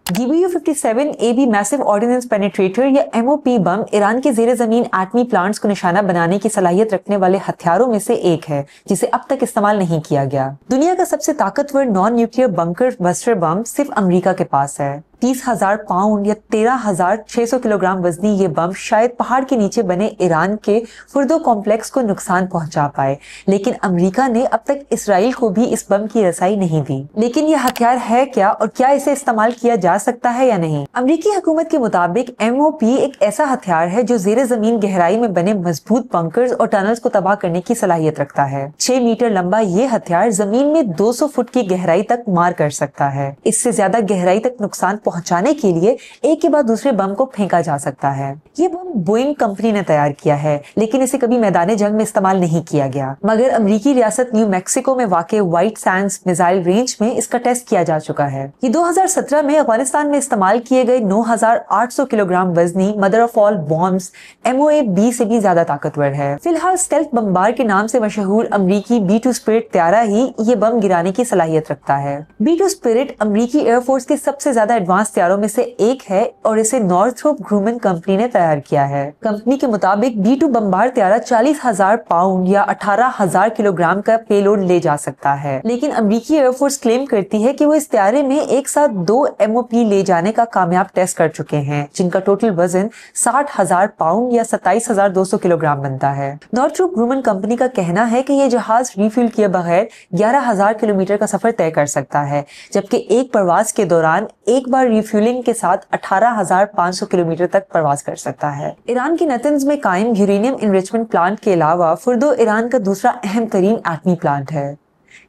GBU-57AB massive ordnance penetrator या MOP बम Iran के जेर जमीन एटमी प्लांट्स को निशाना बनाने की सलाहियत रखने वाले हथियारों में से एक है जिसे अब तक इस्तेमाल नहीं किया गया। दुनिया का सबसे ताकतवर non nuclear bunker buster bomb सिर्फ अमेरिका के पास है। 30,000 पाउंड या 13,600 किलोग्राम वजनी ये बम शायद पहाड़ के नीचे बने ईरान के फुर्दो कॉम्प्लेक्स को नुकसान पहुंचा पाए, लेकिन अमेरिका ने अब तक इसराइल को भी इस बम की रसाई नहीं दी। लेकिन यह हथियार है क्या और क्या इसे इस्तेमाल किया जा सकता है या नहीं? अमेरिकी हुकूमत के मुताबिक MOP एक ऐसा हथियार है जो जेर जमीन गहराई में बने मजबूत बंकर्स और टनल्स को तबाह करने की सलाहियत रखता है। 6 मीटर लंबा ये हथियार जमीन में 200 फुट की गहराई तक मार कर सकता है। इससे ज्यादा गहराई तक नुकसान पहुंचाने के लिए एक के बाद दूसरे बम को फेंका जा सकता है। ये बम बोइंग कंपनी ने तैयार किया है, लेकिन इसे कभी मैदान जंग में इस्तेमाल नहीं किया गया, मगर अमेरिकी रियासत न्यू मैक्सिको में वाक़े व्हाइट सैंड्स मिसाइल रेंज में इसका टेस्ट किया जा चुका है। ये 2017 में अफगानिस्तान में इस्तेमाल किए गए 9,800 किलोग्राम वजनी mother of all bombs MOA-B से भी ज्यादा ताकतवर है। फिलहाल स्टेल्थ बमबार के नाम से मशहूर अमेरिकी B-2 स्पिरिट त्यारा ही ये बम गिराने की सलाहियत रखता है। B-2 स्पिरिट अमेरिकी एयरफोर्स के सबसे ज्यादा एडवांस त्यारों में से एक है और इसे नॉर्थरोप ग्रूमन कंपनी ने तैयार किया है। कंपनी के मुताबिक B-2 बमबार त्यारा 40,000 पाउंड या 18,000 किलोग्राम का पेलोड ले जा सकता है, लेकिन अमेरिकी एयरफोर्स क्लेम करती है कि वो इस त्यारे में एक साथ 2 MOP ले जाने का कामयाब टेस्ट कर चुके हैं, जिनका टोटल वजन 60,000 पाउंड या 27,200 किलोग्राम बनता है। नॉर्थरोप ग्रूमन कंपनी का कहना है कि यह जहाज रिफ्यूल किए बगैर 11,000 किलोमीटर का सफर तय कर सकता है, जबकि एक परवाज के दौरान एक बार रिफ्यूलिंग के साथ 18,500 किलोमीटर तक परवाज कर सकता है। ईरान के नतंज में कायम यूरेनियम इनरिचमेंट प्लांट के अलावा फुर्दो ईरान का दूसरा अहम तरीन एटमी प्लांट है।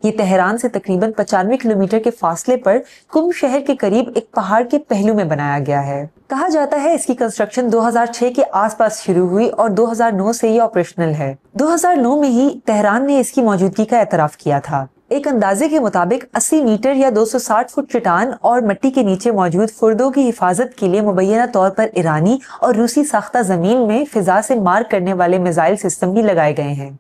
ये तेहरान से तकरीबन 95 किलोमीटर के फासले पर कुम शहर के करीब एक पहाड़ के पहलू में बनाया गया है। कहा जाता है इसकी कंस्ट्रक्शन 2006 के आसपास शुरू हुई और 2009 से ये ऑपरेशनल है। 2009 में ही तेहरान ने इसकी मौजूदगी का एतराफ किया था। एक अंदाजे के मुताबिक 80 मीटर या 260 फुट चट्टान और मिट्टी के नीचे मौजूद फुर्दों की हिफाजत के लिए मुबैना तौर पर ईरानी और रूसी साख्ता जमीन में फिजा से मार करने वाले मिसाइल सिस्टम भी लगाए गए हैं।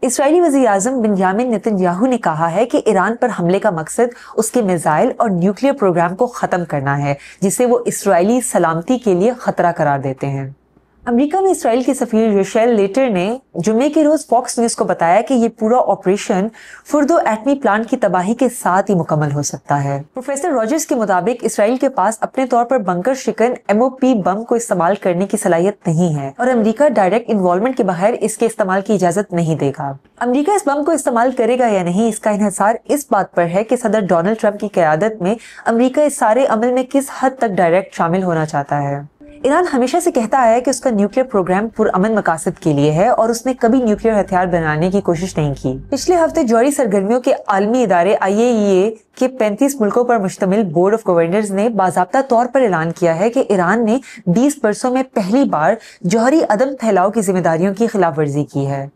इसराइली वज़ीर आज़म बिन्यामिन नेतन्याहू ने कहा है कि ईरान पर हमले का मकसद उसके मिसाइल और न्यूक्लियर प्रोग्राम को खत्म करना है, जिसे वो इसराइली सलामती के लिए खतरा करार देते हैं। अमेरिका में इसराइल के सफीर रेशेल लेटर ने जुम्मे के रोज फॉक्स न्यूज को बताया कि ये पूरा ऑपरेशन फुर्दो एटमी प्लांट की तबाही के साथ ही मुकम्मल हो सकता है। प्रोफेसर रॉजर्स के मुताबिक इसराइल के पास अपने तौर पर बंकर शिकन MOP बम को इस्तेमाल करने की सलाहियत नहीं है और अमेरिका डायरेक्ट इन्वॉल्वमेंट के बगैर इसके इस्तेमाल की इजाजत नहीं देगा। अमेरिका इस बम को इस्तेमाल करेगा या नहीं, इसका इन्हिसार इस बात पर है कि सदर डोनाल्ड ट्रंप की क़यादत में अमेरिका इस सारे अमल में किस हद तक डायरेक्ट शामिल होना चाहता है। ईरान हमेशा से कहता है कि उसका न्यूक्लियर प्रोग्राम पुरअमन मकासद के लिए है और उसने कभी न्यूक्लियर हथियार बनाने की कोशिश नहीं की। पिछले हफ्ते जारी सरगर्मियों के आलमी इदारे IAEA के 35 मुल्कों पर मुश्तमिल बोर्ड ऑफ गवर्नर्स ने बाज़ाब्ता तौर पर ऐलान किया है कि ईरान ने 20 बरसों में पहली बार जौहरी अदम फैलाव की जिम्मेदारियों की खिलाफ वर्जी की है।